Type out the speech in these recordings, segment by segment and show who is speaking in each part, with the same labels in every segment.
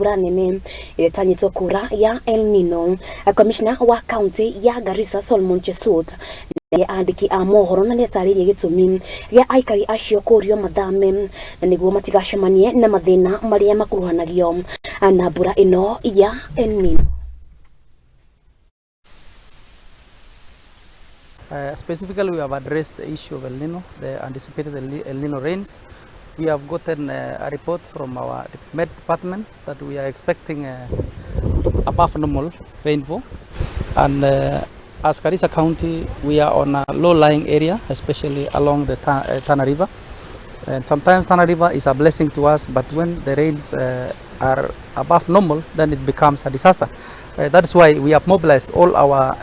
Speaker 1: mbura nene itanyitwo kuura ya El-Nino. Commissioner wa county ya Garissa Solomon Chesut andiki a mohoro na netaririe gitumi ya aikari acio kurio mathame niguo matigacemanie na mathina maria makuruhanagio na mbura ino ya El-Nino.
Speaker 2: Specifically, we have addressed the issue of El-Nino, the anticipated El-Nino rains. We have gotten a report from our Met department that we are expecting above normal rainfall. And as Garissa County, we are on a low-lying area, especially along the Tana River. And sometimes Tana River is a blessing to us, but when the rains are above normal, then it becomes a disaster. That is why we have mobilized all our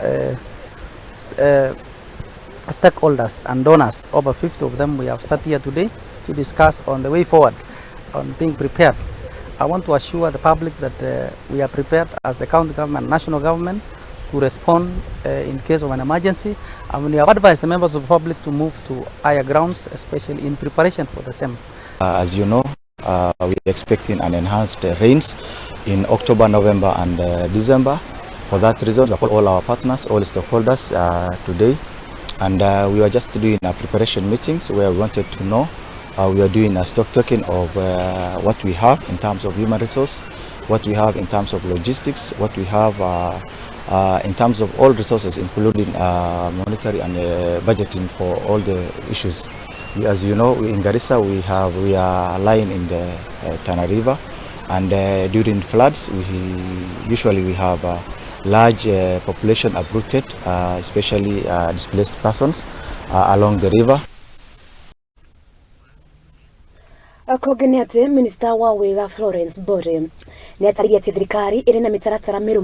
Speaker 2: stakeholders and donors, over 50 of them. We have sat here today to discuss on the way forward, on being prepared. I want to assure the public that we are prepared as the county government, national government, to respond in case of an emergency. And we have advised the members of the public to move to higher grounds, especially in preparation for the same.
Speaker 3: As you know, we are expecting an enhanced rains in October, November and December. For that reason, we call all our partners, all stakeholders today. And we are just doing preparation meetings where we wanted to know, we are doing a stock taking of what we have in terms of human resource, what we have in terms of logistics, what we have in terms of all resources, including monetary and budgeting for all the issues. As you know, in Garissa we are lying in the Tana River, and during floods we have large population uprooted, especially displaced persons along the river.
Speaker 1: Kogenete Minister wa Wega Florence Bore netaririe thirikari iri na mitaratara miru